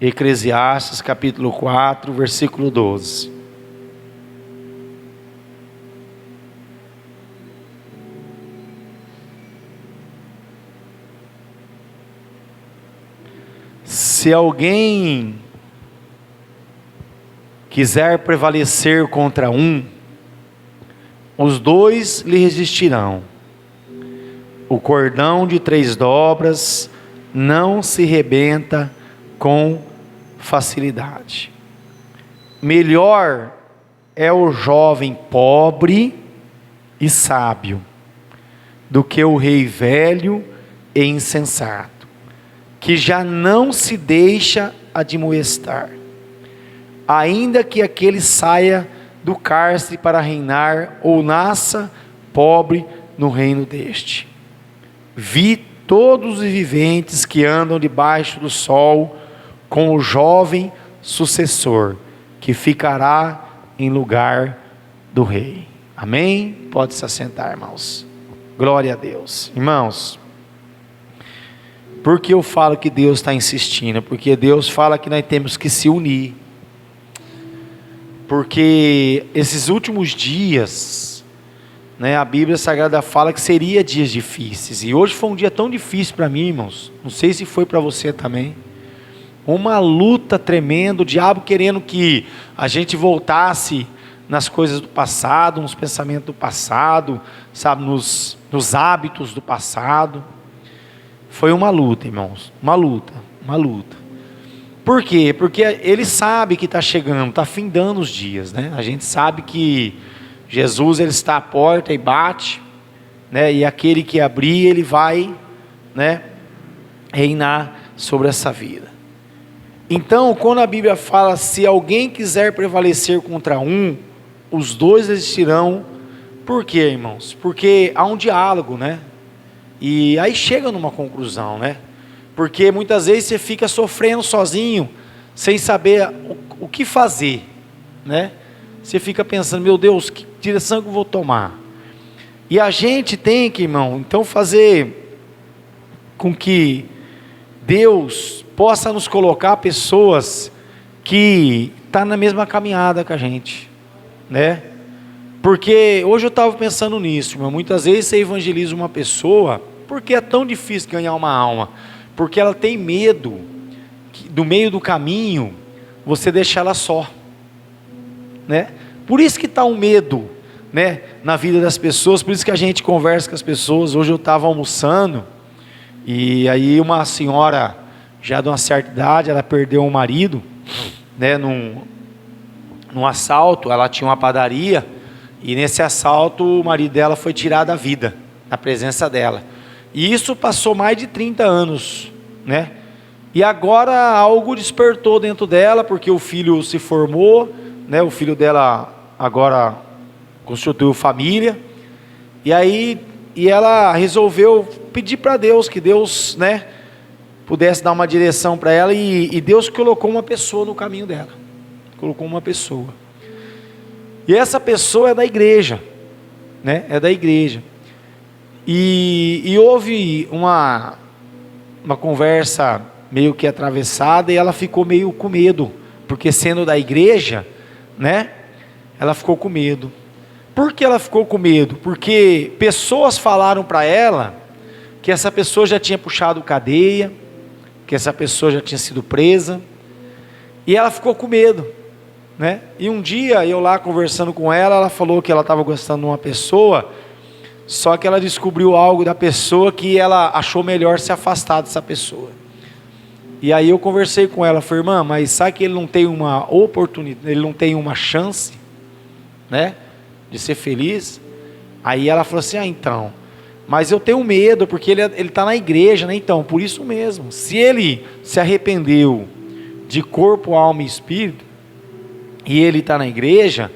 Eclesiastes capítulo 4, versículo 12. Se alguém quiser prevalecer contra um, os dois lhe resistirão. O cordão de 3 dobras não se rebenta com facilidade. Melhor é o jovem pobre e sábio do que o rei velho e insensato, que já não se deixa admoestar, ainda que aquele saia do cárcere para reinar, ou nasça pobre no reino deste. Vi todos os viventes que andam debaixo do sol, com o jovem sucessor, que ficará em lugar do rei. Amém? Pode se assentar, irmãos. Glória a Deus. Irmãos, por que eu falo que Deus está insistindo? Porque Deus fala que nós temos que se unir. Porque esses últimos dias, a Bíblia Sagrada fala que seria dias difíceis. E hoje foi um dia tão difícil para mim, irmãos. Não sei se foi para você também. Uma luta tremenda, o diabo querendo que a gente voltasse nas coisas do passado, nos pensamentos do passado, sabe, nos hábitos do passado. Foi uma luta, irmãos, uma luta. Por quê? Porque ele sabe que está chegando, está findando os dias, A gente sabe que Jesus, ele está à porta e bate, e aquele que abrir, ele vai, reinar sobre essa vida. Então, quando a Bíblia fala, se alguém quiser prevalecer contra um, os dois resistirão. Por quê, irmãos? Porque há um diálogo, E aí chega numa conclusão, Porque muitas vezes você fica sofrendo sozinho, sem saber o que fazer, Você fica pensando, meu Deus, que direção que eu vou tomar? E a gente tem que, irmão, então fazer com que Deus possa nos colocar pessoas que estão na mesma caminhada que a gente, Porque hoje eu estava pensando nisso, irmão. Muitas vezes você evangeliza uma pessoa, porque é tão difícil ganhar uma alma, porque ela tem medo que, do meio do caminho, você deixar ela só, Por isso que está um medo, na vida das pessoas. Por isso que a gente conversa com as pessoas. Hoje eu estava almoçando, e aí uma senhora, já de uma certa idade, ela perdeu um marido, num assalto. Ela tinha uma padaria, e nesse assalto o marido dela foi tirado da vida, na presença dela. E isso passou mais de 30 anos, E agora algo despertou dentro dela, porque o filho se formou, O filho dela agora constituiu família. E ela resolveu pedir para Deus, que Deus, pudesse dar uma direção para ela. E Deus colocou uma pessoa no caminho dela. Colocou uma pessoa. E essa pessoa é da igreja, É da igreja. E houve uma conversa meio que atravessada, e ela ficou meio com medo, porque sendo da igreja, ela ficou com medo. Por que ela ficou com medo? Porque pessoas falaram para ela que essa pessoa já tinha puxado cadeia, que essa pessoa já tinha sido presa, e ela ficou com medo, E um dia eu lá conversando com ela, ela falou que ela estava gostando de uma pessoa, só que ela descobriu algo da pessoa que ela achou melhor se afastar dessa pessoa. E aí eu conversei com ela, falei, irmã, mas sabe que ele não tem uma oportunidade, ele não tem uma chance, de ser feliz? Aí ela falou assim, então, mas eu tenho medo, porque ele está na igreja, então, por isso mesmo, se ele se arrependeu de corpo, alma e espírito, e ele está na igreja,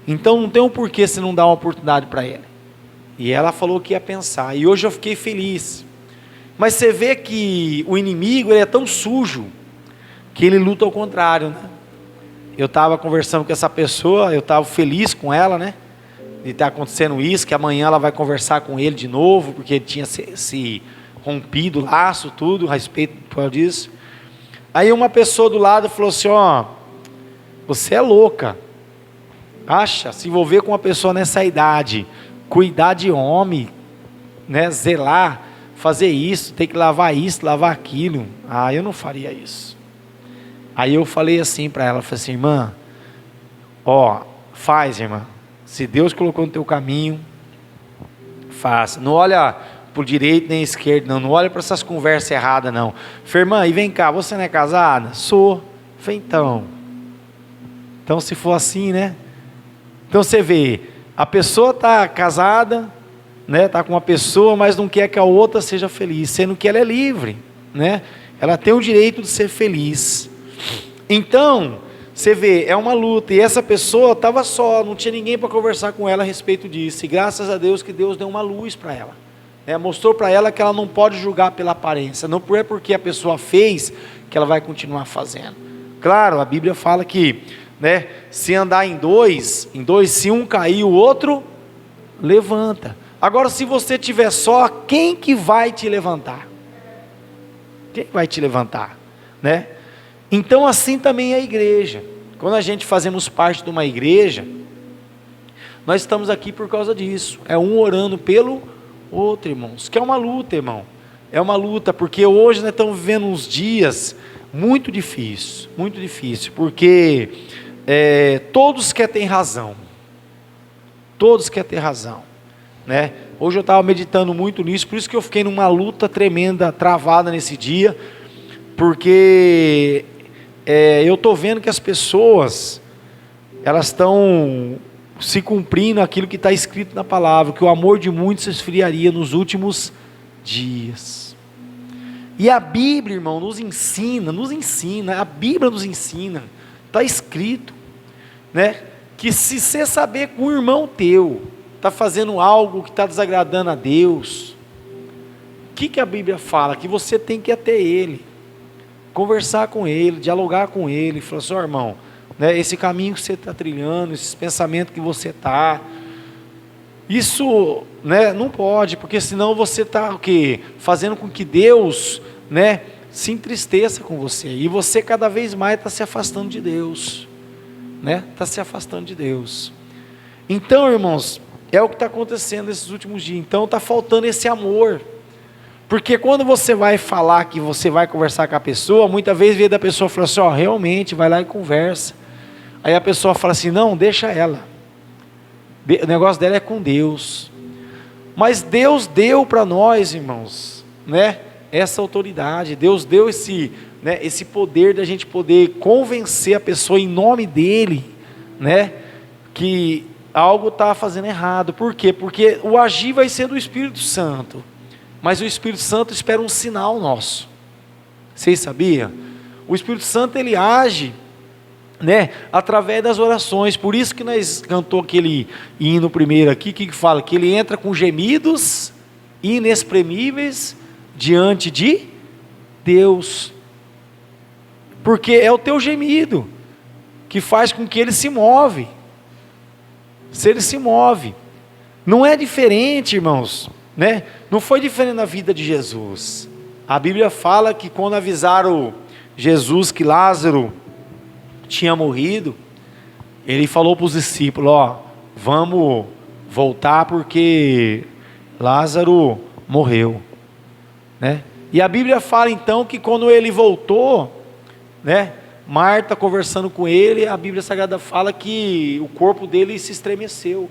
então não tem um porquê você não dar uma oportunidade para ele. E ela falou que ia pensar, e hoje eu fiquei feliz. Mas você vê que o inimigo, ele é tão sujo, que ele luta ao contrário, Eu estava conversando com essa pessoa, eu estava feliz com ela, de estar acontecendo isso, que amanhã ela vai conversar com ele de novo, porque ele tinha se rompido o laço, tudo, a respeito disso. Aí uma pessoa do lado falou assim: ó, você é louca, acha, se envolver com uma pessoa nessa idade, cuidar de homem, né, zelar, fazer isso, ter que lavar isso, lavar aquilo, eu não faria isso. Aí eu falei assim para ela, falei assim: irmã, ó, faz, irmã, se Deus colocou no teu caminho, faça, não olha para o direito nem esquerdo, não olha para essas conversas erradas, não. Falei: irmã, e vem cá, você não é casada? Sou. Falei: então se for assim, né? Então você vê, a pessoa está casada, né? Está com uma pessoa, mas não quer que a outra seja feliz, sendo que ela é livre, né? Ela tem o direito de ser feliz. Então, você vê, é uma luta, e essa pessoa estava só, não tinha ninguém para conversar com ela a respeito disso, e graças a Deus que Deus deu uma luz para ela, né? Mostrou para ela que ela não pode julgar pela aparência, não é porque a pessoa fez que ela vai continuar fazendo. Claro, a Bíblia fala que, né, se andar em dois, se um cair, o outro levanta. Agora, se você estiver só, quem que vai te levantar? Quem vai te levantar, né? Então assim também é a igreja. Quando a gente fazemos parte de uma igreja, nós estamos aqui por causa disso. É um orando pelo outro, irmãos. Que é uma luta, irmão. É uma luta, porque hoje nós estamos vivendo uns dias muito difíceis, porque todos querem ter razão. Todos querem ter razão, né? Hoje eu estava meditando muito nisso, por isso que eu fiquei numa luta tremenda, travada nesse dia, porque eu estou vendo que as pessoas, elas estão se cumprindo aquilo que está escrito na palavra, que o amor de muitos se esfriaria nos últimos dias. E a Bíblia, irmão, nos ensina, a Bíblia nos ensina, está escrito, né, que se você saber que um irmão teu está fazendo algo que está desagradando a Deus, o que a Bíblia fala? Que você tem que ir até ele, conversar com ele, dialogar com ele, falar assim: ó, irmão, né, esse caminho que você está trilhando, esses pensamentos que você está, isso, né, não pode, porque senão você está o quê? Fazendo com que Deus, né, se entristeça com você, e você cada vez mais está se afastando de Deus, né? Está se afastando de Deus. Então, irmãos, é o que está acontecendo nesses últimos dias. Então está faltando esse amor, porque quando você vai falar que você vai conversar com a pessoa, muitas vezes vem da pessoa e fala assim: ó, realmente, vai lá e conversa. Aí a pessoa fala assim: não, deixa ela, o negócio dela é com Deus. Mas Deus deu para nós, irmãos, né, essa autoridade. Deus deu esse, né, esse poder da gente poder convencer a pessoa em nome dele, né, que algo está fazendo errado. Por quê? Porque o agir vai ser do Espírito Santo, mas o Espírito Santo espera um sinal nosso. Vocês sabiam? O Espírito Santo, ele age, né, através das orações. Por isso que nós cantamos aquele hino primeiro aqui, que fala que ele entra com gemidos inexprimíveis diante de Deus, porque é o teu gemido que faz com que ele se move. Se ele se move, não é diferente, irmãos, né? Não foi diferente na vida de Jesus. A Bíblia fala que quando avisaram Jesus que Lázaro tinha morrido, ele falou para os discípulos: ó, vamos voltar porque Lázaro morreu, né? E a Bíblia fala então que quando ele voltou, né, Marta conversando com ele, a Bíblia Sagrada fala que o corpo dele se estremeceu,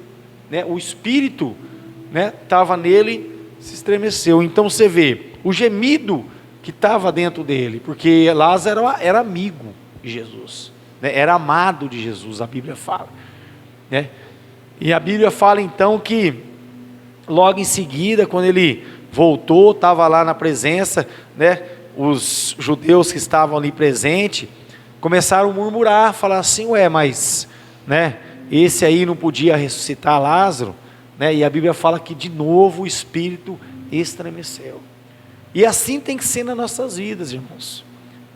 né? O espírito, né, estava nele, se estremeceu. Então você vê o gemido que estava dentro dele, porque Lázaro era amigo de Jesus, né? Era amado de Jesus, a Bíblia fala, né? E a Bíblia fala então que logo em seguida, quando ele voltou, estava lá na presença, né, os judeus que estavam ali presentes começaram a murmurar, falar assim: ué, mas, né, esse aí não podia ressuscitar Lázaro, né? E a Bíblia fala que de novo o espírito estremeceu. E assim tem que ser nas nossas vidas, irmãos,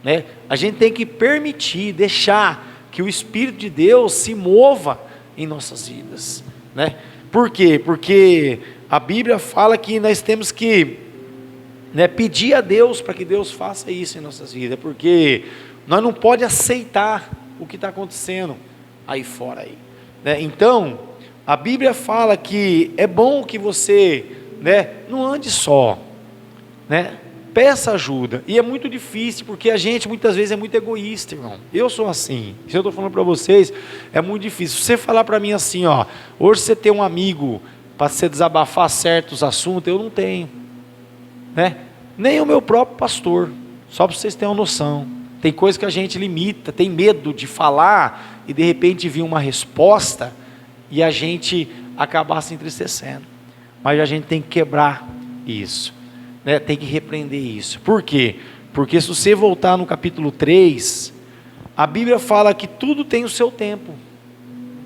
né? A gente tem que permitir, deixar que o Espírito de Deus se mova em nossas vidas, né? Por quê? Porque a Bíblia fala que nós temos que né, pedir a Deus para que Deus faça isso em nossas vidas, porque nós não podemos aceitar o que está acontecendo aí fora aí, né? Então a Bíblia fala que é bom que você, né, não ande só, né? Peça ajuda. E é muito difícil, porque a gente muitas vezes é muito egoísta, irmão. Eu sou assim. Se eu estou falando para vocês, é muito difícil. Se você falar para mim assim, ó, hoje você tem um amigo para você desabafar certos assuntos, eu não tenho, né? Nem o meu próprio pastor. Só para vocês terem uma noção. Tem coisa que a gente limita, tem medo de falar e de repente vir uma resposta e a gente acabar se entristecendo. Mas a gente tem que quebrar isso, né? Tem que repreender isso. Por quê? Porque se você voltar no capítulo 3, a Bíblia fala que tudo tem o seu tempo,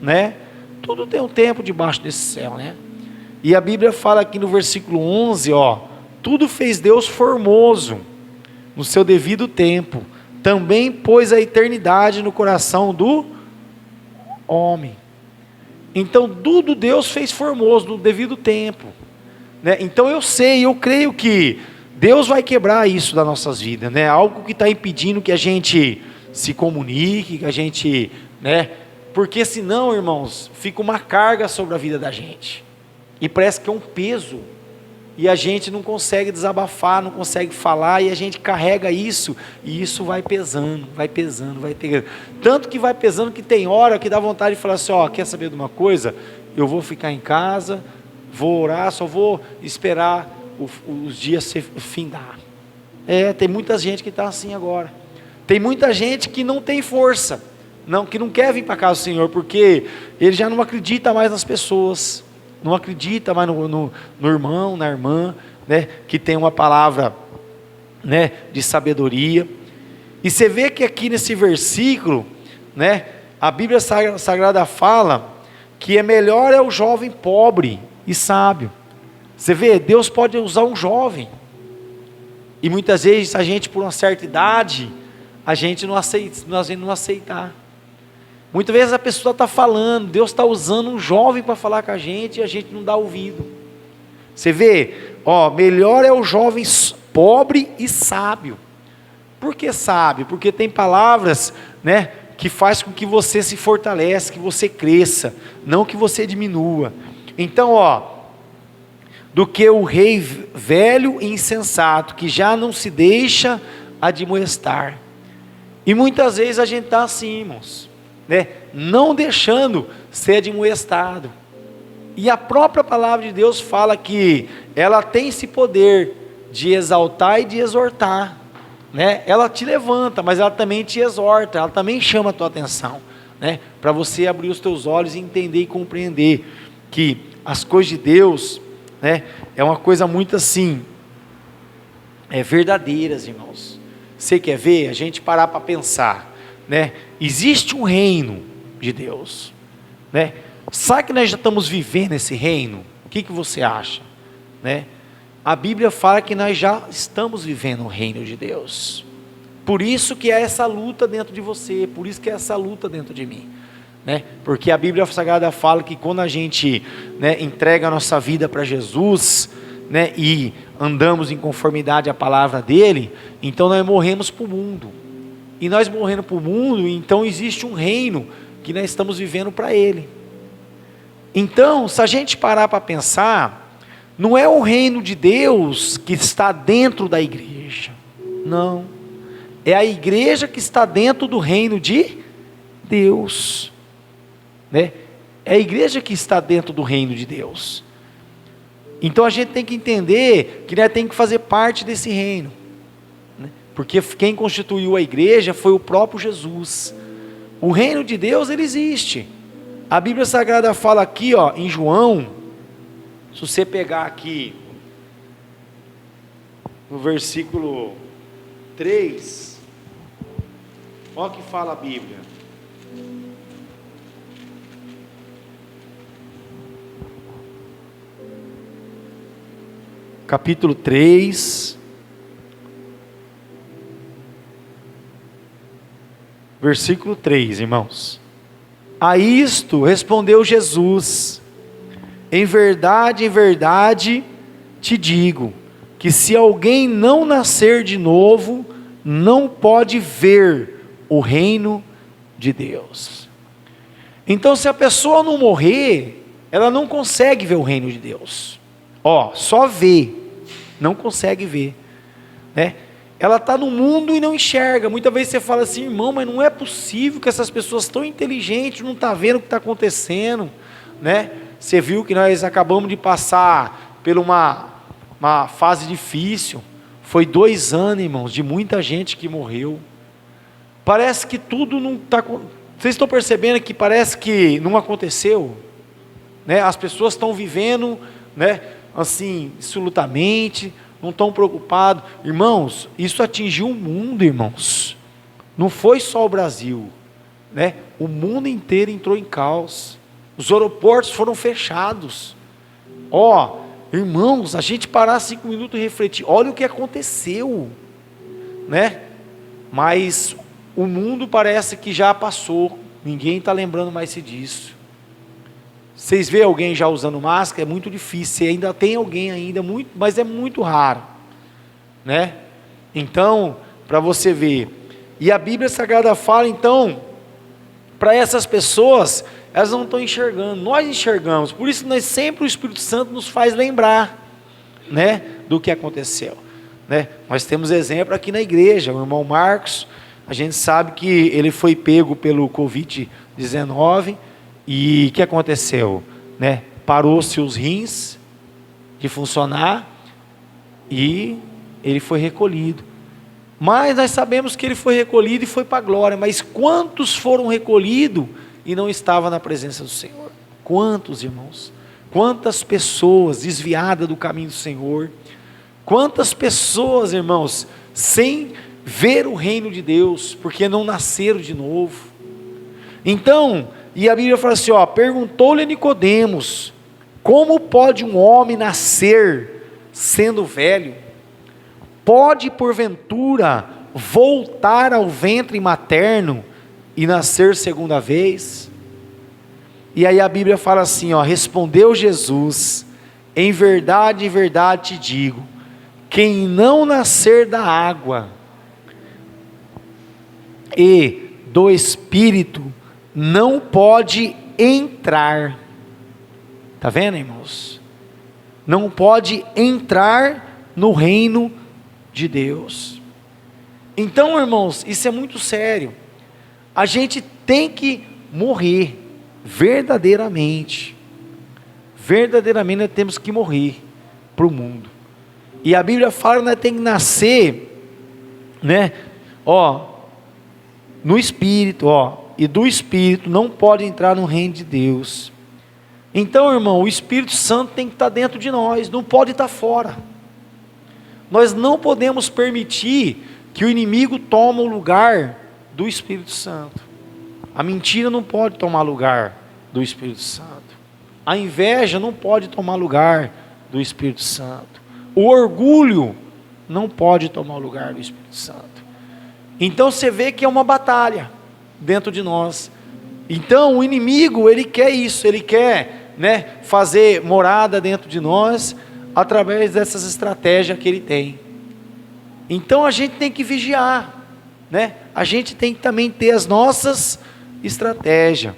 né? Tudo tem um tempo debaixo desse céu, né? E a Bíblia fala aqui no versículo 11, ó, tudo fez Deus formoso no seu devido tempo, também pôs a eternidade no coração do homem. Então tudo Deus fez formoso no devido tempo, né? Então eu creio que Deus vai quebrar isso das nossas vidas, né? Algo que está impedindo que a gente se comunique, que a gente, né? Porque senão, irmãos, fica uma carga sobre a vida da gente, e parece que é um peso, e a gente não consegue desabafar, não consegue falar, e a gente carrega isso, e isso vai pesando, vai pesando, vai pegando, tanto que vai pesando que tem hora que dá vontade de falar assim, ó, quer saber de uma coisa? Eu vou ficar em casa, vou orar, só vou esperar os dias se findar. Tem muita gente que está assim agora, tem muita gente que não tem força, que não quer vir para a casa do Senhor, porque ele já não acredita mais nas pessoas, não acredita mais no irmão, na irmã, né, que tem uma palavra, né, de sabedoria. E você vê que aqui nesse versículo, né, a Bíblia Sagrada fala que melhor é o jovem pobre e sábio. Você vê, Deus pode usar um jovem, e muitas vezes a gente por uma certa idade, a gente não aceitar. Muitas vezes a pessoa está falando, Deus está usando um jovem para falar com a gente, e a gente não dá ouvido. Você vê, ó, melhor é o jovem pobre e sábio. Por que sábio? Porque tem palavras, né, que faz com que você se fortaleça, que você cresça, não que você diminua. Então, ó, do que o rei velho e insensato, que já não se deixa admoestar. E muitas vezes a gente está assim, irmãos, né? Não deixando ser admoestado. E a própria palavra de Deus fala que ela tem esse poder de exaltar e de exortar, né? Ela te levanta, mas ela também te exorta, ela também chama a tua atenção, né? Para você abrir os teus olhos e entender e compreender que as coisas de Deus, né, é uma coisa muito assim, verdadeiras, irmãos. Você quer ver? A gente parar para pensar, né? Existe um reino de Deus, né? Sabe que nós já estamos vivendo esse reino? O que você acha, né? A Bíblia fala que nós já estamos vivendo o reino de Deus. Por isso que é essa luta dentro de você, por isso que é essa luta dentro de mim, né? Porque a Bíblia Sagrada fala que quando a gente, né, entrega a nossa vida para Jesus, né, e andamos em conformidade à palavra dele, então nós morremos para o mundo. E nós morrendo para o mundo, então existe um reino que nós estamos vivendo para ele. Então, se a gente parar para pensar, não é o reino de Deus que está dentro da igreja, não, é a igreja que está dentro do reino de Deus, né? É a igreja que está dentro do reino de Deus. Então a gente tem que entender que nós temos que fazer parte desse reino, né? Porque quem constituiu a igreja foi o próprio Jesus. O reino de Deus, ele existe. A Bíblia Sagrada fala aqui, ó, em João, se você pegar aqui no versículo 3, olha o que fala a Bíblia. Capítulo 3, versículo 3, irmãos. A isto respondeu Jesus: em verdade te digo, que se alguém não nascer de novo, não pode ver o reino de Deus. Então, se a pessoa não morrer, ela não consegue ver o reino de Deus. Só vê, não consegue ver, né? Ela está no mundo e não enxerga. Muitas vezes você fala assim: irmão, mas não é possível que essas pessoas tão inteligentes não estão vendo o que está acontecendo, né? Você viu que nós acabamos de passar por uma fase difícil. Foi 2 anos, irmãos, de muita gente que morreu. Parece que tudo não está... Vocês estão percebendo que parece que não aconteceu, né? As pessoas estão vivendo, né, assim, absolutamente, não estão preocupados. Irmãos, isso atingiu o mundo, irmãos. Não foi só o Brasil, né? O mundo inteiro entrou em caos. Os aeroportos foram fechados. Irmãos, a gente parar 5 minutos e refletir, olha o que aconteceu, né? Mas o mundo parece que já passou, ninguém está lembrando mais disso. Vocês veem alguém já usando máscara? É muito difícil, ainda tem alguém ainda, mas é muito raro, né? Então, para você ver, e a Bíblia Sagrada fala, então, para essas pessoas, elas não estão enxergando, nós enxergamos, por isso nós sempre, o Espírito Santo nos faz lembrar, né, do que aconteceu, né? Nós temos exemplo aqui na igreja, o irmão Marcos, a gente sabe que ele foi pego pelo Covid-19, e o que aconteceu, né? Parou-se os rins de funcionar, e ele foi recolhido, mas nós sabemos que ele foi recolhido e foi para a glória. Mas quantos foram recolhidos e não estavam na presença do Senhor? Quantos, irmãos? Quantas pessoas desviadas do caminho do Senhor? Quantas pessoas, irmãos, sem ver o reino de Deus, porque não nasceram de novo? Então, e a Bíblia fala assim, perguntou-lhe Nicodemos: como pode um homem nascer sendo velho? Pode porventura voltar ao ventre materno e nascer segunda vez? E aí a Bíblia fala assim, respondeu Jesus: em verdade, te digo, quem não nascer da água e do Espírito não pode entrar. Está vendo, irmãos? Não pode entrar no reino de Deus. Então, irmãos, isso é muito sério. A gente tem que morrer verdadeiramente. Verdadeiramente nós temos que morrer para o mundo. E a Bíblia fala que nós temos que nascer, né? No Espírito, e do Espírito não pode entrar no reino de Deus. Então, irmão, o Espírito Santo tem que estar dentro de nós, não pode estar fora. Nós não podemos permitir que o inimigo tome o lugar do Espírito Santo. A mentira não pode tomar lugar do Espírito Santo. A inveja não pode tomar lugar do Espírito Santo. O orgulho não pode tomar o lugar do Espírito Santo. Então você vê que é uma batalha dentro de nós. Então o inimigo, ele quer isso, ele quer, né, fazer morada dentro de nós, através dessas estratégias que ele tem. Então a gente tem que vigiar, né? A gente tem que também ter as nossas estratégias,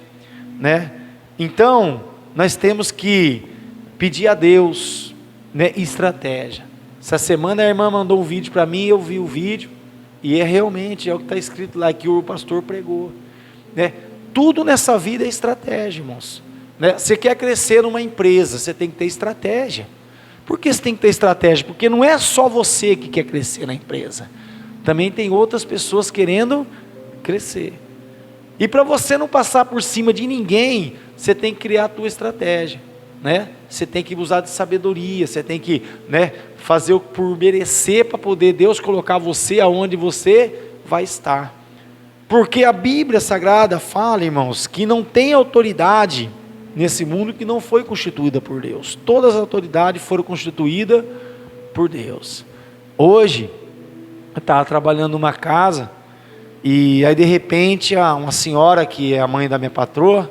né? Então nós temos que pedir a Deus, né, estratégia. Essa semana a irmã mandou um vídeo para mim, eu vi o vídeo, e realmente o que está escrito lá, que o pastor pregou, né? Tudo nessa vida é estratégia, irmãos, né? Você quer crescer numa empresa, você tem que ter estratégia. Por que você tem que ter estratégia? Porque não é só você que quer crescer na empresa, também tem outras pessoas querendo crescer. E para você não passar por cima de ninguém, você tem que criar a tua estratégia, né? Você tem que usar de sabedoria, você tem que, né, fazer o por merecer, para poder Deus colocar você aonde você vai estar. Porque a Bíblia Sagrada fala, irmãos, que não tem autoridade nesse mundo que não foi constituída por Deus. Todas as autoridades foram constituídas por Deus. Hoje, eu estava trabalhando numa casa, e aí de repente uma senhora, que é a mãe da minha patroa,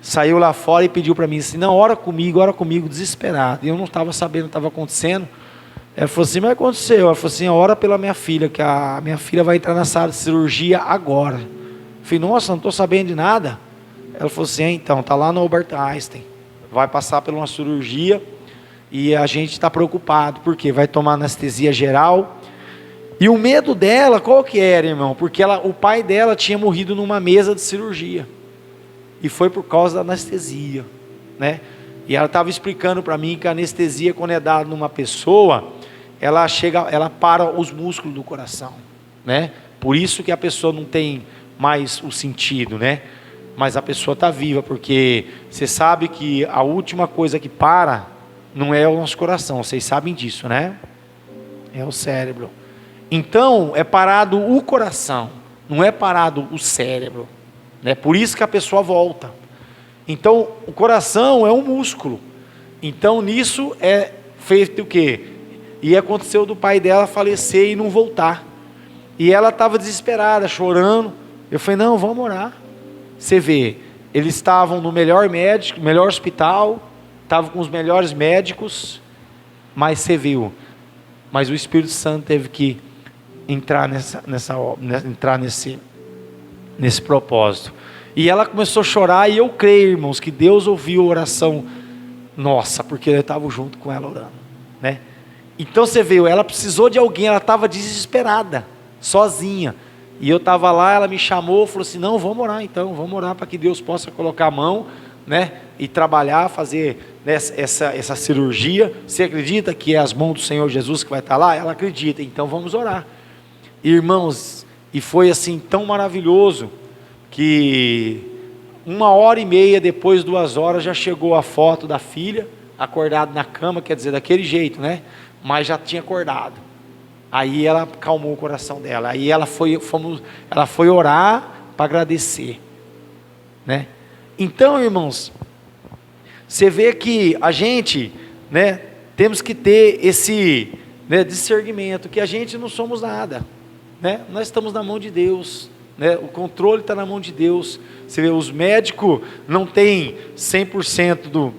saiu lá fora e pediu para mim assim: não, ora comigo, desesperado. E eu não estava sabendo o que estava acontecendo. Ela falou assim, mas aconteceu? Ela falou assim, ora pela minha filha, que a minha filha vai entrar na sala de cirurgia agora. Eu falei, nossa, não estou sabendo de nada. Ela falou assim, então, está lá no Albert Einstein, vai passar por uma cirurgia e a gente está preocupado, porque vai tomar anestesia geral. E o medo dela, qual que era, irmão? Porque o pai dela tinha morrido numa mesa de cirurgia, e foi por causa da anestesia, né? E ela estava explicando para mim que a anestesia, quando é dada numa pessoa, ela para os músculos do coração, né? Por isso que a pessoa não tem mais o sentido, né? Mas a pessoa está viva, porque você sabe que a última coisa que para não é o nosso coração, vocês sabem disso, né? É o cérebro. Então é parado o coração, não é parado o cérebro, né? Por isso que a pessoa volta. Então o coração é um músculo. Então nisso é feito o quê? E aconteceu do pai dela falecer e não voltar. E ela estava desesperada, chorando. Eu falei, não, vamos orar. Você vê, eles estavam no melhor médico, melhor hospital, estavam com os melhores médicos, mas você viu, mas o Espírito Santo teve que entrar entrar nesse propósito. E ela começou a chorar, e eu creio, irmãos, que Deus ouviu a oração nossa, porque eu estava junto com ela orando, né? Então você viu, ela precisou de alguém, ela estava desesperada, sozinha. E eu estava lá, ela me chamou, falou assim, não, vamos orar então, vamos orar para que Deus possa colocar a mão, né, e trabalhar, fazer essa cirurgia. Você acredita que é as mãos do Senhor Jesus que vai estar lá? Ela acredita, então vamos orar. Irmãos, e foi assim tão maravilhoso, que 1h30 depois, 2 horas, já chegou a foto da filha, acordado na cama, quer dizer, daquele jeito, né, mas já tinha acordado. Aí ela acalmou o coração dela. Aí ela foi orar para agradecer, né? Então, irmãos, você vê que a gente, né, temos que ter esse, né, discernimento, que a gente não somos nada, né? Nós estamos na mão de Deus, né? O controle está na mão de Deus. Você vê, os médicos não têm 100% do...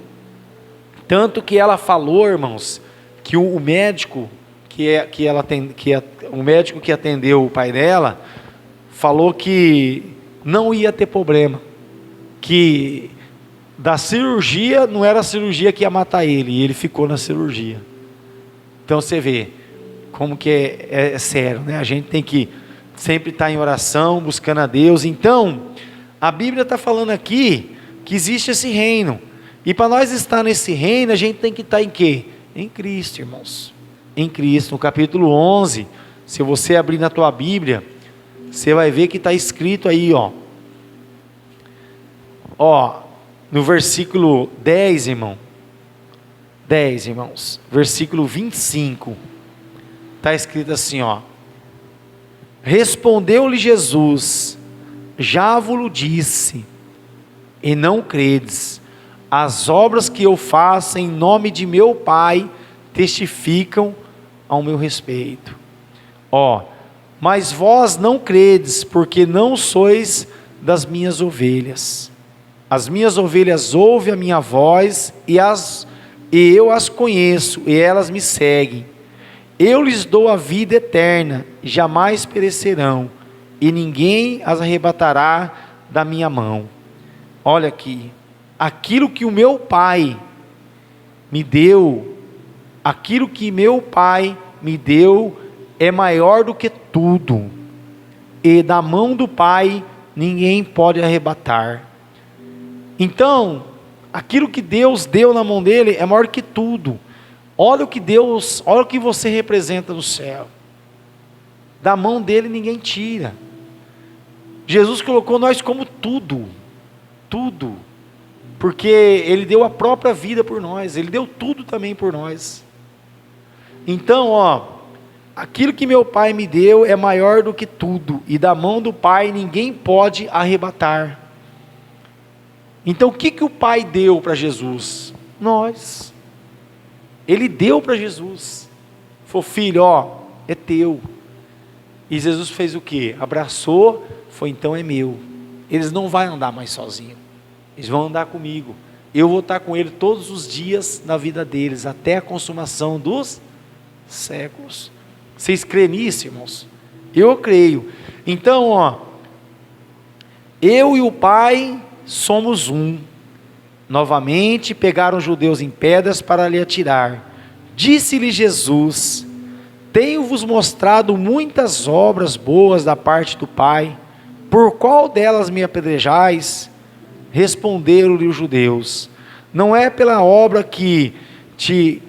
Tanto que ela falou, irmãos, que o médico... o médico que atendeu o pai dela falou que não ia ter problema, que da cirurgia não era a cirurgia que ia matar ele, e ele ficou na cirurgia. Então você vê como que é sério, né? A gente tem que sempre estar em oração, buscando a Deus. Então a Bíblia está falando aqui que existe esse reino, e para nós estar nesse reino, a gente tem que estar em quê? Em Cristo, irmãos. Em Cristo. No capítulo 11, se você abrir na tua Bíblia, você vai ver que está escrito aí, no versículo 10, irmãos, versículo 25, está escrito assim, respondeu-lhe Jesus, já vos disse, e não credes, as obras que eu faço em nome de meu Pai, testificam ao meu respeito. Mas vós não credes, porque não sois das minhas ovelhas. As minhas ovelhas ouvem a minha voz, e eu as conheço, e elas me seguem. Eu lhes dou a vida eterna, jamais perecerão, e ninguém as arrebatará da minha mão. Olha aqui, aquilo que o meu Pai me deu, é maior do que tudo, e da mão do Pai ninguém pode arrebatar. Então, aquilo que Deus deu na mão dele é maior que tudo. Olha o que você representa no céu. Da mão dele ninguém tira. Jesus colocou nós como tudo, porque ele deu a própria vida por nós, ele deu tudo também por nós. Então, aquilo que meu Pai me deu é maior do que tudo, e da mão do Pai ninguém pode arrebatar. Então o que o Pai deu para Jesus? Nós. Ele deu para Jesus. Falou, filho, é teu. E Jesus fez o quê? Abraçou, foi, então é meu. Eles não vão andar mais sozinhos, eles vão andar comigo. Eu vou estar com ele todos os dias na vida deles, até a consumação dos séculos. Vocês creem nisso, irmãos? Eu creio. Então, eu e o Pai somos um. Novamente pegaram os judeus em pedras para lhe atirar. Disse-lhe Jesus: tenho-vos mostrado muitas obras boas da parte do Pai, por qual delas me apedrejais? Responderam-lhe os judeus: não é pela obra que te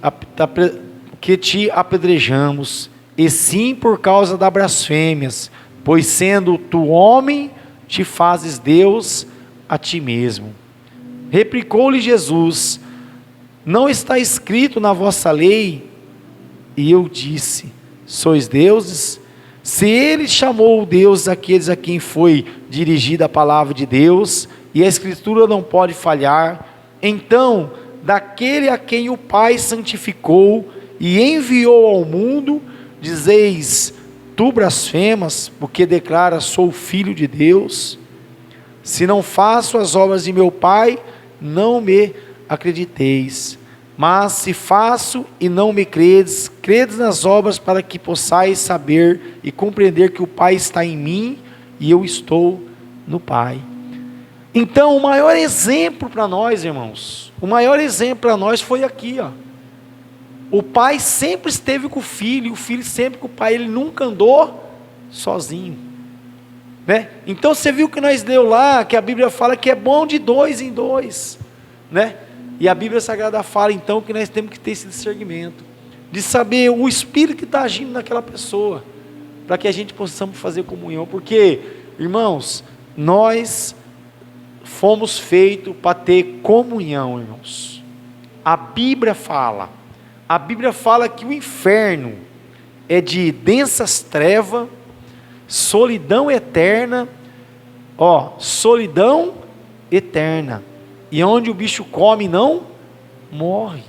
apedrejamos, e sim por causa das blasfêmias, pois sendo tu homem, te fazes Deus a ti mesmo. Replicou-lhe Jesus: não está escrito na vossa lei? E eu disse: sois deuses? Se ele chamou deuses aqueles a quem foi dirigida a palavra de Deus, e a Escritura não pode falhar, então, daquele a quem o Pai santificou e enviou ao mundo, dizeis: tu blasfemas, porque declaras: sou filho de Deus? Se não faço as obras de meu Pai, não me acrediteis. Mas se faço e não me credes, credes nas obras, para que possais saber e compreender que o Pai está em mim e eu estou no Pai. Então, o maior exemplo para nós, irmãos, o maior exemplo para nós foi aqui, O Pai sempre esteve com o Filho sempre com o Pai, ele nunca andou sozinho, né? Então você viu que nós leu lá, que a Bíblia fala que é bom de 2 em 2, né? E a Bíblia Sagrada fala então que nós temos que ter esse discernimento, de saber o Espírito que está agindo naquela pessoa, para que a gente possamos fazer comunhão, porque, irmãos, nós fomos feitos para ter comunhão, irmãos. A Bíblia fala que o inferno é de densas trevas, solidão eterna, solidão eterna, e onde o bicho come não morre.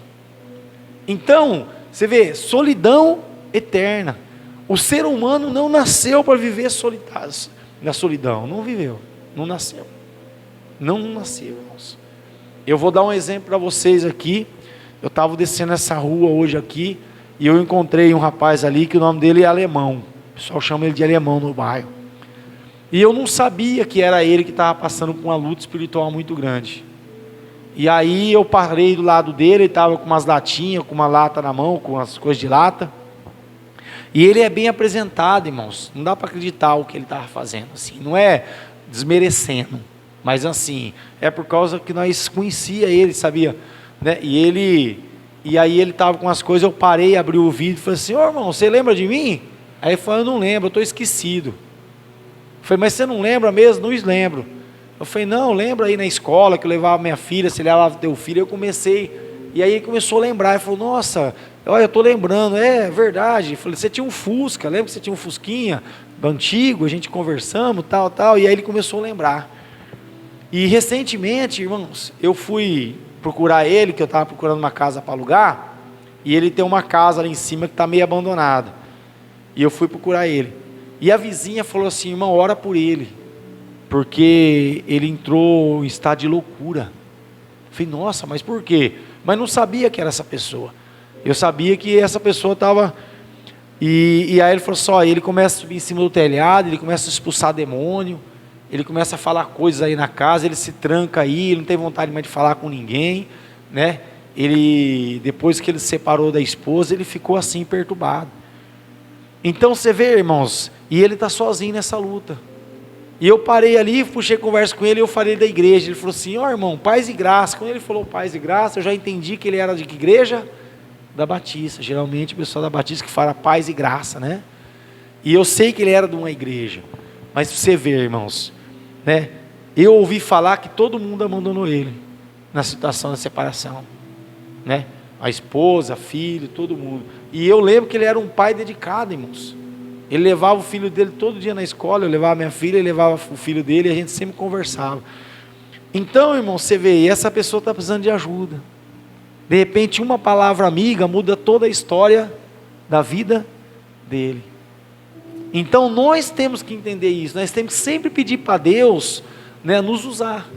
Então, você vê, solidão eterna. O ser humano não nasceu para viver solitário, na solidão, não viveu, não nasceu, irmãos. Eu vou dar um exemplo para vocês aqui. Eu estava descendo essa rua hoje aqui, e eu encontrei um rapaz ali, que o nome dele é Alemão, o pessoal chama ele de Alemão no bairro, e eu não sabia que era ele que estava passando por uma luta espiritual muito grande. E aí eu parei do lado dele, ele estava com umas latinhas, com uma lata na mão, com as coisas de lata, e ele é bem apresentado, irmãos, não dá para acreditar o que ele estava fazendo, assim, não é desmerecendo, mas assim, é por causa que nós conhecia ele, sabia, né? E aí ele estava com as coisas, eu parei, abri o vídeo e falei assim: ô irmão, você lembra de mim? Aí ele falou: eu não lembro, eu estou esquecido. Eu falei: mas você não lembra mesmo? Não lembro. Eu falei: não, lembra aí na escola que eu levava minha filha, você levava teu filho. Eu comecei, e aí ele começou a lembrar, ele falou: nossa, olha, eu estou lembrando, é verdade. Eu falei: você tinha um Fusca, lembra que você tinha um Fusquinha antigo, a gente conversamos, tal, e aí ele começou a lembrar. E recentemente, irmãos, eu fui procurar ele, que eu estava procurando uma casa para alugar, e ele tem uma casa lá em cima que está meio abandonada, e eu fui procurar ele, e a vizinha falou assim: irmão, ora por ele, porque ele entrou em estado de loucura. Eu falei: nossa, mas por quê? Mas não sabia que era essa pessoa, eu sabia que essa pessoa estava, e aí ele falou só, ele começa a subir em cima do telhado, ele começa a expulsar demônio, ele começa a falar coisas aí na casa, ele se tranca aí, ele não tem vontade mais de falar com ninguém, né? Ele, depois que ele se separou da esposa, ele ficou assim perturbado. Então você vê, irmãos, e ele está sozinho nessa luta. E eu parei ali, puxei conversa com ele, eu falei da igreja. Ele falou assim: ó irmão, paz e graça. Quando ele falou paz e graça, eu já entendi que ele era de que igreja? Da Batista. Geralmente o pessoal da Batista que fala paz e graça, né? E eu sei que ele era de uma igreja. Mas você vê, irmãos, né? Eu ouvi falar que todo mundo abandonou ele na situação da separação, né? A esposa, filho, todo mundo. E eu lembro que ele era um pai dedicado, irmãos. Ele levava o filho dele todo dia na escola, eu levava minha filha, ele levava o filho dele, e a gente sempre conversava. Então, irmão, você vê, essa pessoa está precisando de ajuda. De repente, uma palavra amiga muda toda a história da vida dele. Então nós temos que entender isso, nós temos que sempre pedir para Deus, né, nos usar,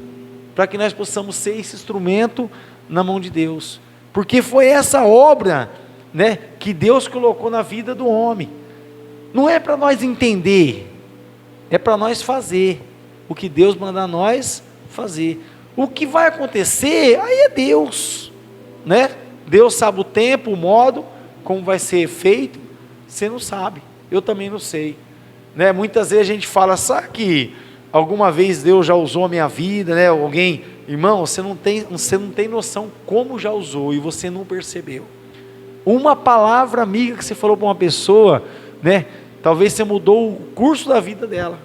para que nós possamos ser esse instrumento na mão de Deus, porque foi essa obra né, que Deus colocou na vida do homem. Não é para nós entender, é para nós fazer o que Deus manda nós fazer. O que vai acontecer, aí é Deus, né? Deus sabe o tempo, o modo, como vai ser feito, você não sabe, eu também não sei, né? Muitas vezes a gente fala, sabe que alguma vez Deus já usou a minha vida, né? Alguém, irmão, você não tem noção como já usou e você não percebeu. Uma palavra amiga que você falou para uma pessoa, né? Talvez você mudou o curso da vida dela.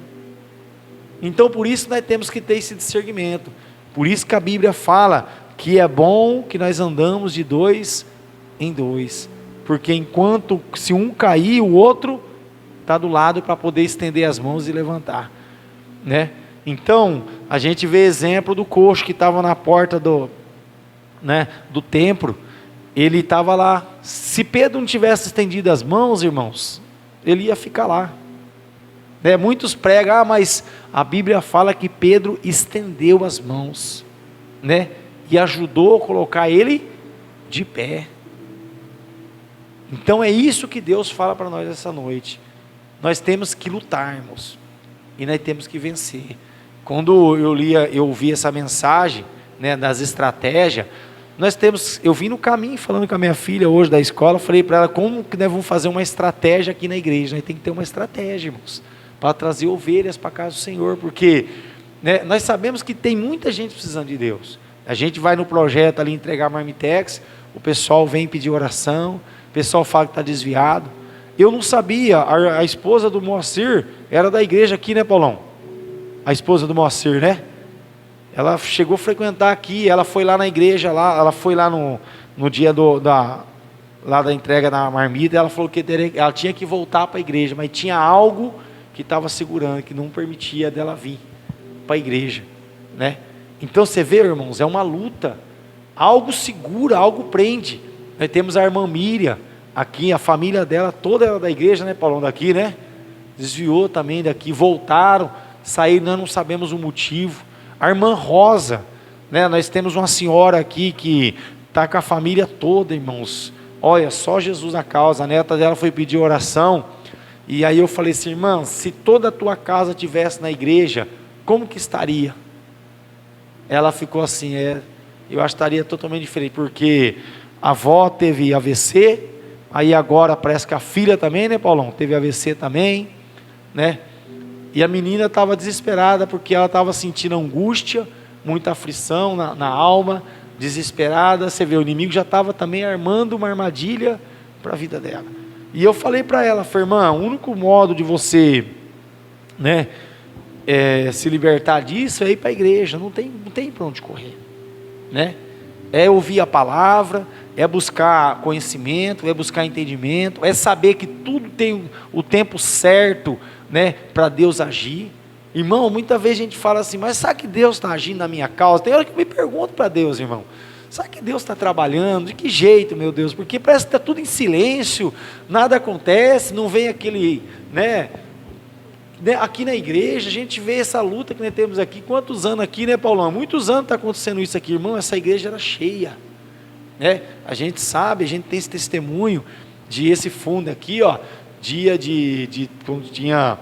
Então por isso nós temos que ter esse discernimento. Por isso que a Bíblia fala que é bom que nós andamos de 2 em 2. Porque enquanto, se um cair, o outro está do lado para poder estender as mãos e levantar, né? Então, a gente vê exemplo do coxo que estava na porta do templo. Ele estava lá. Se Pedro não tivesse estendido as mãos, irmãos, ele ia ficar lá, né? Muitos pregam, mas a Bíblia fala que Pedro estendeu as mãos, né? E ajudou a colocar ele de pé. Então é isso que Deus fala para nós essa noite. Nós temos que lutar, irmãos, e nós temos que vencer. Quando eu ouvi essa mensagem, né, das estratégias, eu vim no caminho falando com a minha filha hoje da escola, falei para ela como que nós vamos fazer uma estratégia aqui na igreja. Nós temos que ter uma estratégia, irmãos, para trazer ovelhas para a casa do Senhor, porque, né, nós sabemos que tem muita gente precisando de Deus. A gente vai no projeto ali entregar marmitex, o pessoal vem pedir oração, o pessoal fala que está desviado. Eu não sabia, a esposa do Moacir era da igreja aqui, né, Paulão? A esposa do Moacir, né? Ela chegou a frequentar aqui, ela foi lá na igreja, ela foi lá no dia da entrega da marmita, ela falou que ela tinha que voltar para a igreja, mas tinha algo que estava segurando, que não permitia dela vir para a igreja, né? Então você vê, irmãos, é uma luta, algo segura, algo prende. Nós temos a irmã Miriam, aqui, a família dela, toda era da igreja, né, Paulão, daqui, né? Desviou também daqui, voltaram, saíram, nós não sabemos o motivo. A irmã Rosa, né, nós temos uma senhora aqui que está com a família toda, irmãos. Olha, só Jesus na causa. A neta dela foi pedir oração. E aí eu falei assim, irmã, se toda a tua casa estivesse na igreja, como que estaria? Ela ficou assim, eu acho que estaria totalmente diferente, porque a avó teve AVC, aí agora parece que a filha também, né, Paulão? Teve AVC também, né? E a menina estava desesperada, porque ela estava sentindo angústia, muita aflição na alma, desesperada. Você vê, o inimigo já estava também armando uma armadilha para a vida dela. E eu falei para ela, irmã, o único modo de você, né, se libertar disso é ir para a igreja, não tem para onde correr, né? É ouvir a palavra, é buscar conhecimento, é buscar entendimento, é saber que tudo tem o tempo certo, né, para Deus agir. Irmão, muitas vezes a gente fala assim, mas sabe que Deus está agindo na minha causa? Tem hora que eu me pergunto para Deus, irmão, sabe que Deus está trabalhando? De que jeito, meu Deus? Porque parece que está tudo em silêncio, nada acontece, não vem aquele, né? Aqui na igreja a gente vê essa luta que nós temos aqui. Quantos anos aqui, né, Paulão? Muitos anos está acontecendo isso aqui, irmão. Essa igreja era cheia, né? A gente sabe, a gente tem esse testemunho de esse fundo aqui, ó, dia quando tinha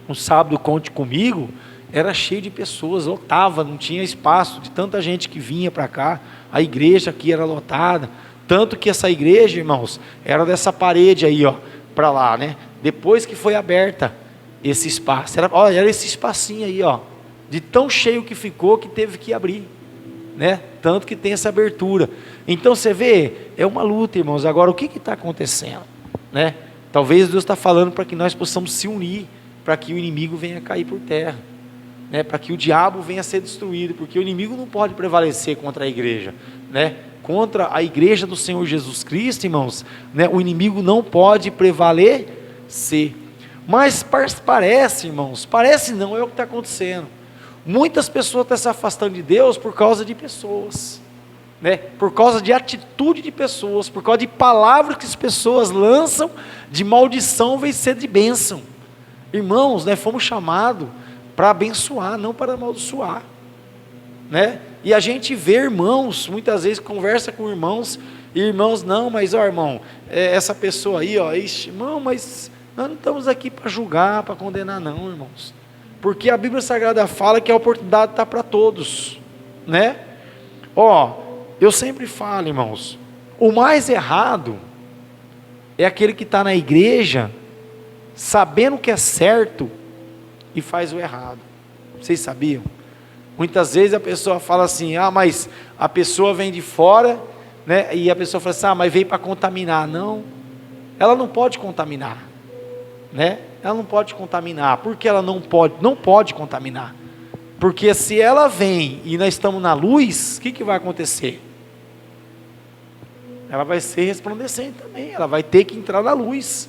um sábado, conte comigo, era cheio de pessoas, lotava, não tinha espaço de tanta gente que vinha para cá. A igreja aqui era lotada, tanto que essa igreja, irmãos, era dessa parede aí, ó, para lá, né? Depois que foi aberta esse espaço, era esse espacinho aí, ó, de tão cheio que ficou que teve que abrir, né? Tanto que tem essa abertura. Então você vê, é uma luta, irmãos. Agora o que está acontecendo, né? Talvez Deus está falando para que nós possamos se unir, para que o inimigo venha cair por terra, né? Para que o diabo venha a ser destruído, porque o inimigo não pode prevalecer contra a igreja, né? Contra a igreja do Senhor Jesus Cristo, irmãos, né? O inimigo não pode prevalecer. Mas parece, irmãos, parece não, é o que está acontecendo. Muitas pessoas estão se afastando de Deus por causa de pessoas, né? Por causa de atitude de pessoas, por causa de palavras que as pessoas lançam de maldição, vem ser de bênção. Irmãos, né, fomos chamados para abençoar, não para amaldiçoar, né? E a gente vê irmãos, muitas vezes conversa com irmãos Irmãos, não, mas ó, irmão, essa pessoa aí, ó, irmão, mas nós não estamos aqui para julgar, para condenar, não, irmãos. Porque a Bíblia Sagrada fala que a oportunidade está para todos, né? Ó, eu sempre falo, irmãos, o mais errado é aquele que está na igreja, sabendo o que é certo e faz o errado. Vocês sabiam? Muitas vezes a pessoa fala assim, mas a pessoa vem de fora, né? E a pessoa fala assim, mas veio para contaminar. Não, ela não pode contaminar, né? Ela não pode contaminar. Por que ela não pode contaminar? Porque se ela vem e nós estamos na luz, o que vai acontecer? Ela vai ser resplandecente também, ela vai ter que entrar na luz,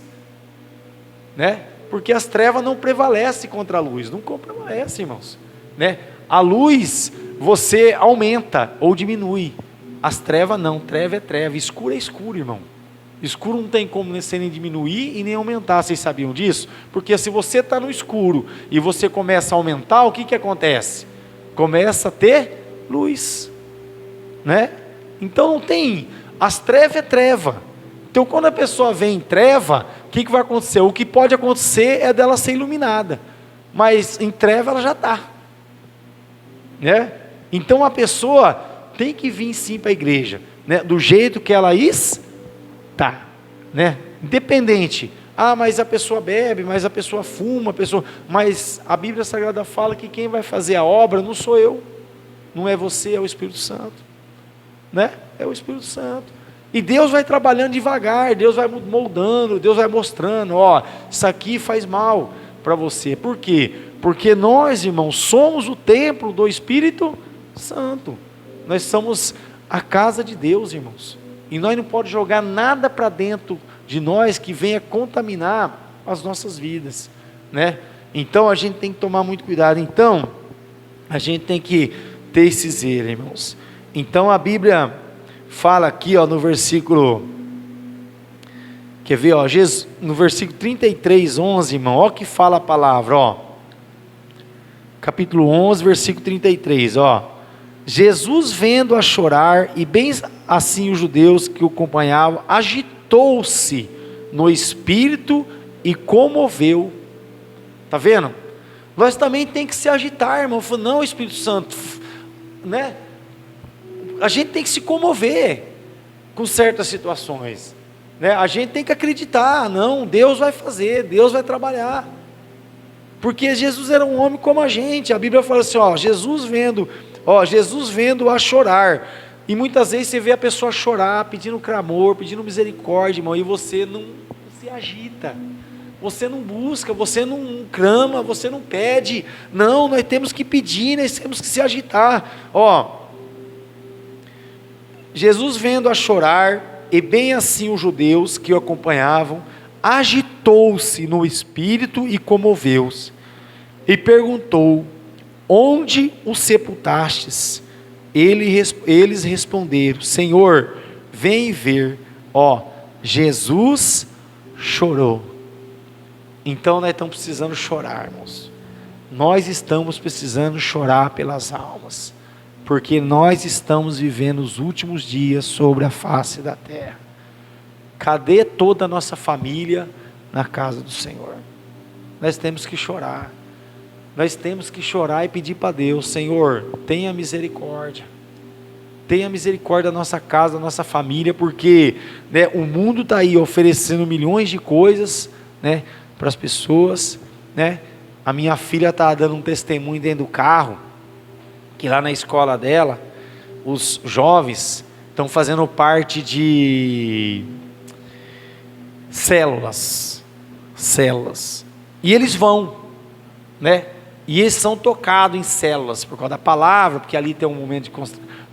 né? Porque as trevas não prevalecem contra a luz, não prevalece, irmãos, né? A luz você aumenta ou diminui, as trevas não, treva é treva, escuro é escuro, irmão. Escuro não tem como nem diminuir e nem aumentar, vocês sabiam disso? Porque se você está no escuro e você começa a aumentar, o que acontece? Começa a ter luz, né? Então não tem, as trevas é treva. Então quando a pessoa vem em treva, o que vai acontecer? O que pode acontecer é dela ser iluminada, mas em treva ela já está, né? Então a pessoa tem que vir sim para a igreja, né? Do jeito que ela está, né? Independente, mas a pessoa bebe, mas a pessoa fuma, mas a Bíblia Sagrada fala que quem vai fazer a obra não sou eu, não é você, é o Espírito Santo, né? É o Espírito Santo, e Deus vai trabalhando devagar, Deus vai moldando, Deus vai mostrando, isso aqui faz mal para você. Por quê? Porque nós, irmãos, somos o templo do Espírito Santo, nós somos a casa de Deus, irmãos, e nós não podemos jogar nada para dentro de nós que venha contaminar as nossas vidas, né? Então a gente tem que tomar muito cuidado. Então a gente tem que ter esse zelo, irmãos. Então a Bíblia fala aqui, no versículo, quer ver, no versículo 33, 11, irmão, olha o que fala a palavra, capítulo 11, versículo 33, Jesus vendo-a chorar, e bem assim os judeus que o acompanhavam, agitou-se no espírito e comoveu. Está vendo? Nós também tem que se agitar, irmão. Não, Espírito Santo, né? A gente tem que se comover com certas situações, né? A gente tem que acreditar, não, Deus vai fazer, Deus vai trabalhar, porque Jesus era um homem como a gente. A Bíblia fala assim, Jesus vendo a chorar, e muitas vezes você vê a pessoa chorar, pedindo clamor, pedindo misericórdia, irmão, e você não se agita, você não busca, você não clama, você não pede. Não, nós temos que pedir, nós temos que se agitar. Jesus vendo a chorar, e bem assim os judeus que o acompanhavam, agitou-se no espírito e comoveu-se, e perguntou: onde o sepultastes? Eles responderam: Senhor, vem ver. Jesus chorou. Então nós estamos precisando chorar, irmãos. Nós estamos precisando chorar pelas almas, porque nós estamos vivendo os últimos dias sobre a face da terra. Cadê toda a nossa família na casa do Senhor? Nós temos que chorar. Nós temos que chorar e pedir para Deus: Senhor, tenha misericórdia. Tenha misericórdia da nossa casa, da nossa família, porque, né, o mundo está aí oferecendo milhões de coisas, né, para as pessoas, né? A minha filha está dando um testemunho dentro do carro, que lá na escola dela, os jovens estão fazendo parte de células, e eles vão, né? E eles são tocados em células por causa da palavra, porque ali tem um momento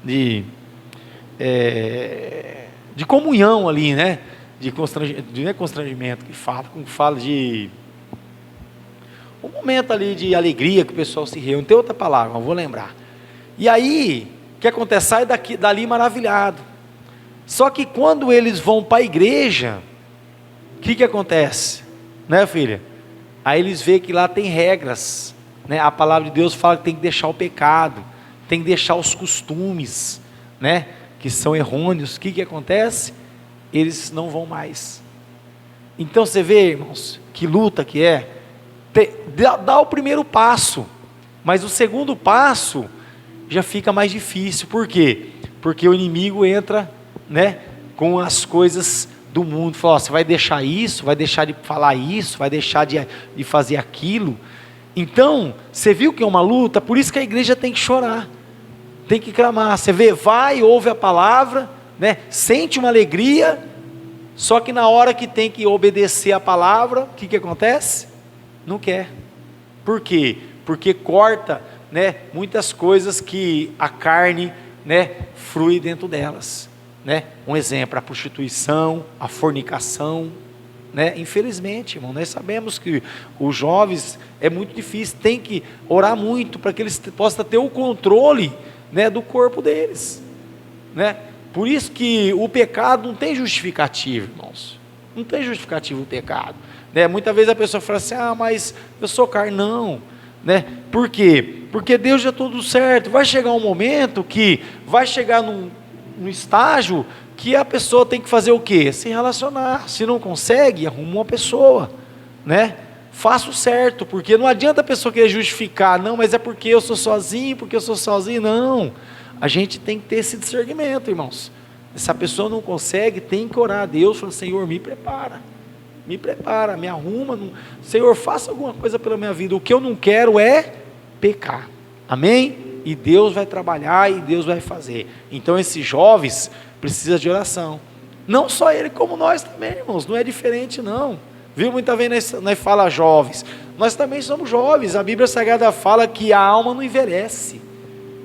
de comunhão ali, né? Não é constrangimento que fala de um momento ali de alegria que o pessoal se reúne. Tem outra palavra, não vou lembrar. E aí, o que acontece? Sai dali maravilhado. Só que quando eles vão para a igreja, o que acontece? Né, filha? Aí eles veem que lá tem regras, né? A palavra de Deus fala que tem que deixar o pecado, tem que deixar os costumes, né? que são errôneos, o que acontece? Eles não vão mais. Então você vê, irmãos, que luta que é. Dá o primeiro passo, mas o segundo passo já fica mais difícil. Por quê? Porque o inimigo entra, né, com as coisas do mundo. Fala, você vai deixar isso, vai deixar de falar isso, vai deixar de fazer aquilo. Então, você viu que é uma luta, por isso que a igreja tem que chorar, tem que clamar. Você vê, vai, ouve a palavra, né, sente uma alegria, só que na hora que tem que obedecer a palavra, o que acontece? Não quer. Por quê? Porque corta, né, muitas coisas que a carne, né, frui dentro delas, né? Um exemplo, a prostituição, a fornicação, né? Infelizmente, irmão, nós sabemos que os jovens é muito difícil, tem que orar muito para que eles possam ter o controle, né, do corpo deles, né? Por isso que o pecado não tem justificativo, irmãos, não tem justificativo o pecado, né? Muitas vezes a pessoa fala assim, mas eu sou carne. Não, né? Por quê? Porque Deus já está tudo certo. Vai chegar um momento que vai chegar num estágio que a pessoa tem que fazer o quê? Se relacionar. Se não consegue, arruma uma pessoa, né? Faça o certo, porque não adianta a pessoa querer justificar, não, mas é porque eu sou sozinho, não. A gente tem que ter esse discernimento, irmãos. Se a pessoa não consegue, tem que orar a Deus, falar, Senhor, me prepara, me arruma, Senhor, faça alguma coisa pela minha vida. O que eu não quero é pecar, amém? E Deus vai trabalhar e Deus vai fazer. Então esses jovens precisam de oração, não só ele, como nós também, irmãos, não é diferente não, viu? Muitas vezes nós fala jovens, nós também somos jovens. A Bíblia Sagrada fala que a alma não envelhece,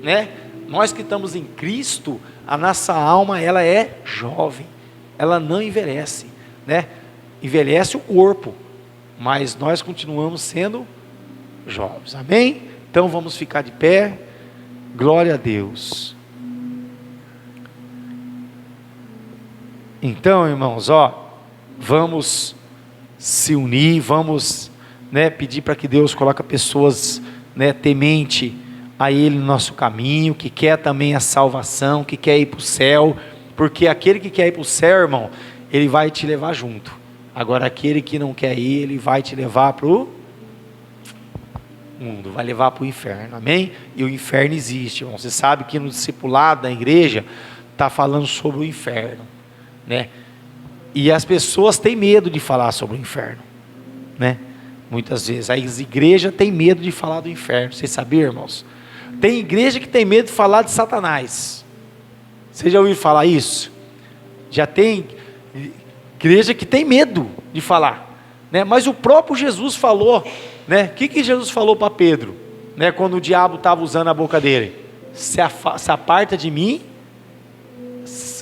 né? Nós que estamos em Cristo, a nossa alma, ela é jovem, ela não envelhece, né? Envelhece o corpo, mas nós continuamos sendo jovens, amém? Então vamos ficar de pé, glória a Deus. Então, irmãos, vamos se unir, vamos, né, pedir para que Deus coloque pessoas, né, temente a Ele no nosso caminho, que quer também a salvação, que quer ir para o céu, porque aquele que quer ir para o céu, irmão, ele vai te levar junto. Agora aquele que não quer ir, ele vai te levar para o mundo, vai levar para o inferno, amém? E o inferno existe, irmão. Você sabe que no discipulado da igreja está falando sobre o inferno, né? E as pessoas têm medo de falar sobre o inferno, né? Muitas vezes as igrejas têm medo de falar do inferno. Vocês sabiam, irmãos? Tem igreja que tem medo de falar de Satanás. Você já ouviu falar isso? Já tem igreja que tem medo de falar, né? Mas o próprio Jesus falou, né? O que Jesus falou para Pedro, né? Quando o diabo estava usando a boca dele: se aparta de mim,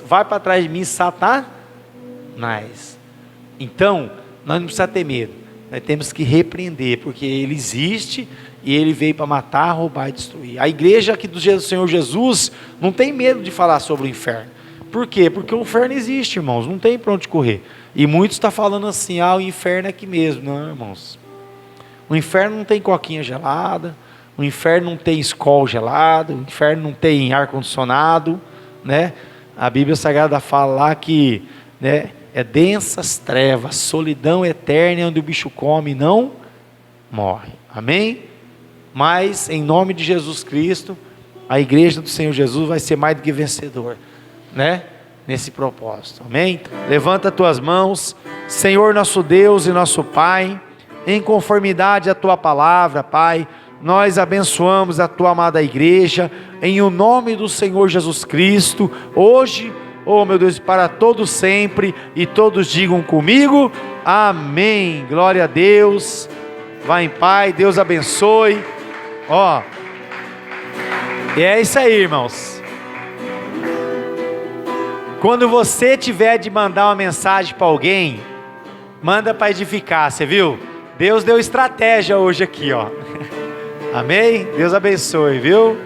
vai para trás de mim, Satanás. Então, nós não precisamos ter medo, nós temos que repreender, porque ele existe e ele veio para matar, roubar e destruir. A igreja aqui do Senhor Jesus não tem medo de falar sobre o inferno. Por quê? Porque o inferno existe, irmãos, não tem para onde correr. E muitos estão falando assim: o inferno é aqui mesmo. Não, irmãos, o inferno não tem coquinha gelada, o inferno não tem Skol gelado, o inferno não tem ar-condicionado, né? A Bíblia Sagrada fala lá que, né, é densas trevas, solidão eterna, onde o bicho come e não morre, amém? Mas em nome de Jesus Cristo, a igreja do Senhor Jesus vai ser mais do que vencedor, né? Nesse propósito, amém? Levanta as tuas mãos. Senhor nosso Deus e nosso Pai, em conformidade à tua palavra, Pai, nós abençoamos a tua amada igreja, em o nome do Senhor Jesus Cristo, hoje, oh meu Deus, para todos sempre, e todos digam comigo, amém. Glória a Deus. Vá em paz, Deus abençoe. E é isso aí, irmãos. Quando você tiver de mandar uma mensagem para alguém, manda para edificar, você viu? Deus deu estratégia hoje aqui, Amém? Deus abençoe, viu?